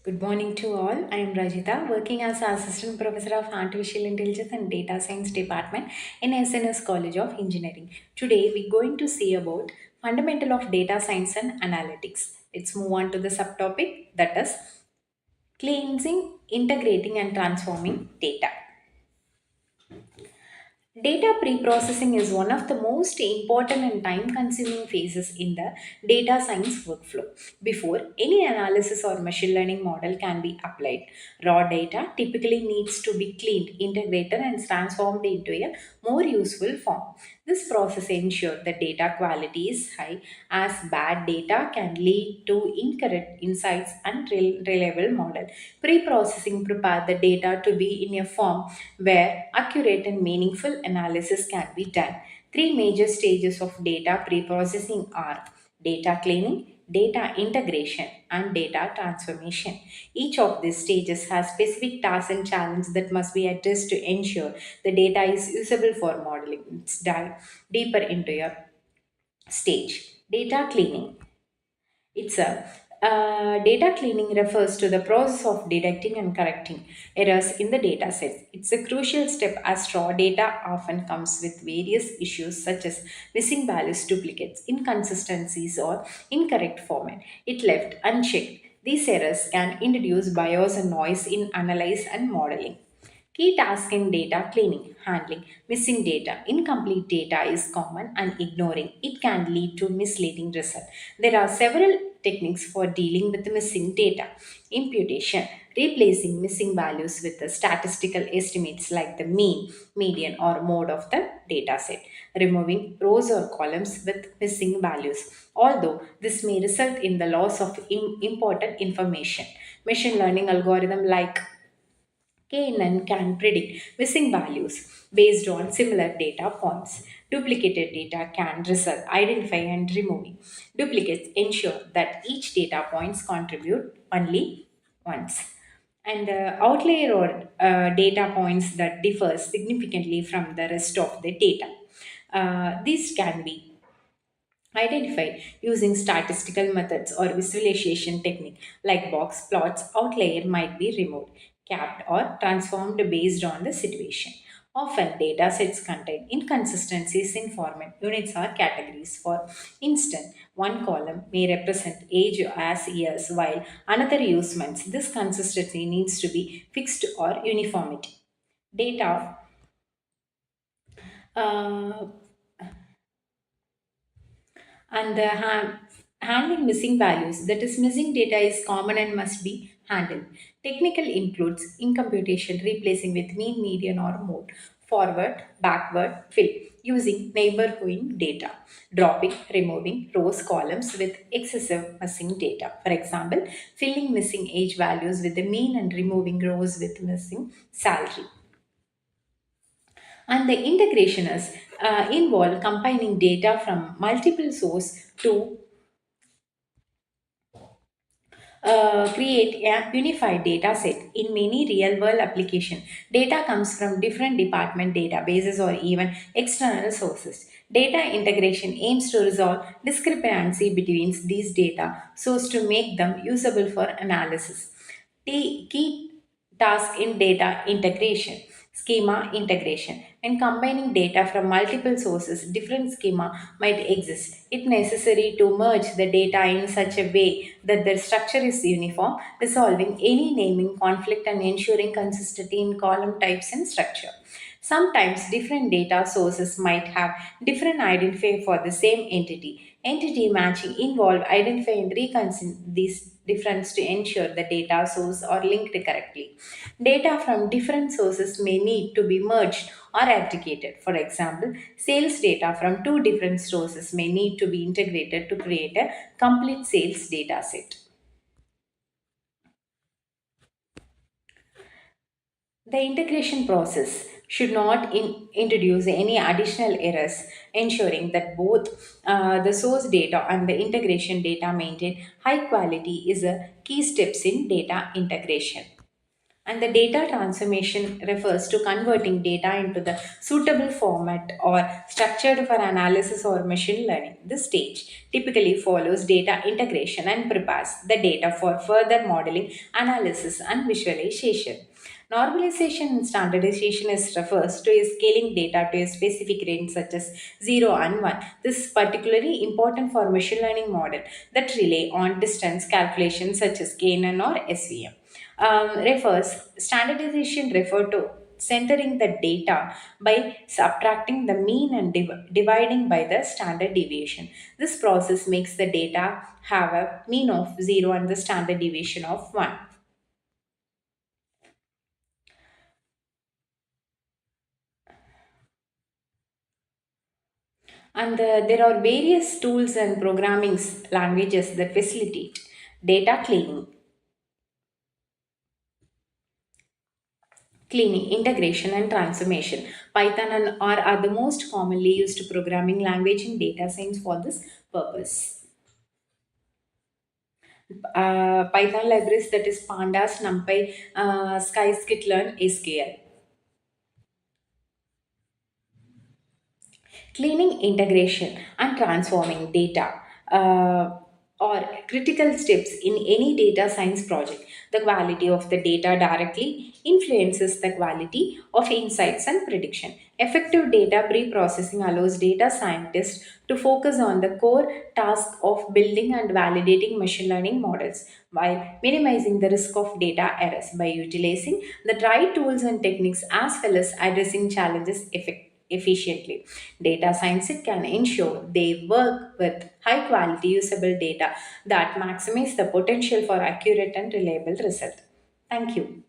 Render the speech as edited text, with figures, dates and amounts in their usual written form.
Good morning to all. I am Rajitha, working as Assistant Professor of Artificial Intelligence and Data Science Department in SNS College of Engineering. Today, we're going to see about fundamental of data science and analytics. Let's move on to the subtopic, that is cleansing, integrating, and transforming data. Data pre-processing is one of the most important and time-consuming phases in the data science workflow. Before any analysis or machine learning model can be applied, raw data typically needs to be cleaned, integrated, and transformed into a more useful form. This process ensures the data quality is high, as bad data can lead to incorrect insights and reliable model. Pre-processing prepare the data to be in a form where accurate and meaningful analysis can be done. Three major stages of data pre-processing are data cleaning, data integration, and data transformation. Each of these stages has specific tasks and challenges that must be addressed to ensure the data is usable for modeling. Let's dive deeper into your stage. Data cleaning. It's a data cleaning refers to the process of detecting and correcting errors in the data sets. It's a crucial step as raw data often comes with various issues such as missing values, duplicates, inconsistencies, or incorrect format. It left unchecked. These errors can introduce bias and noise in analyze and modeling. Key task in data cleaning, handling missing data. Incomplete data is common and ignoring it can lead to misleading result. There are several techniques for dealing with missing data. Imputation, replacing missing values with the statistical estimates like the mean, median, or mode of the data set. Removing rows or columns with missing values. Although this may result in the loss of important information. Machine learning algorithm like KNN can predict missing values based on similar data points. Duplicated data can result identify and removing. Duplicates ensure that each data points contribute only once. And outlier or data points that differ significantly from the rest of the data. These can be identified using statistical methods or visualization technique like box plots. Outlier might be removed, capped, or transformed based on the situation. Often data sets contain inconsistencies in format units or categories. For instance, one column may represent age as years while another use months. This consistency needs to be fixed or uniformity. Data uh, and the handling missing values, that is missing data is common and must be handled. Technical includes incomputation, replacing with mean, median, or mode, forward, backward, fill using neighborhood data, dropping, removing rows, columns with excessive missing data. For example, filling missing age values with the mean and removing rows with missing salary. And the integration is involve combining data from multiple sources to create a unified data set. In many real world applications, data comes from different department databases or even external sources. Data integration aims to resolve discrepancy between these data so as to make them usable for analysis. The key task in data integration, schema integration. When combining data from multiple sources, different schema might exist. It's necessary to merge the data in such a way that the structure is uniform, resolving any naming conflict and ensuring consistency in column types and structure. Sometimes different data sources might have different identifier for the same entity. Entity matching involve identifying and reconciling these difference to ensure the data source are linked correctly. Data from different sources may need to be merged or aggregated. For example, sales data from two different sources may need to be integrated to create a complete sales data set. The integration process should not introduce any additional errors, ensuring that both the source data and the integration data maintain high quality is a key steps in data integration. And the data transformation refers to converting data into the suitable format or structured for analysis or machine learning. This stage typically follows data integration and prepares the data for further modeling, analysis, and visualization. Normalization and standardization is refers to scaling data to a specific range such as 0 and 1. This is particularly important for machine learning model that rely on distance calculations such as KNN or SVM. Refers standardization refer to centering the data by subtracting the mean and dividing by the standard deviation. This process makes the data have a mean of 0 and the standard deviation of 1. And there are various tools and programming languages that facilitate data cleaning, integration, and transformation. Python and R are the most commonly used programming language in data science for this purpose. Python libraries that is Pandas, NumPy, Scikit-learn, SQL. Cleaning, integration, and transforming data are critical steps in any data science project. The quality of the data directly influences the quality of insights and prediction. Effective data pre-processing allows data scientists to focus on the core task of building and validating machine learning models while minimizing the risk of data errors by utilizing the right tools and techniques as well as addressing challenges efficiently. Data science can ensure they work with high quality usable data that maximize the potential for accurate and reliable result. Thank you.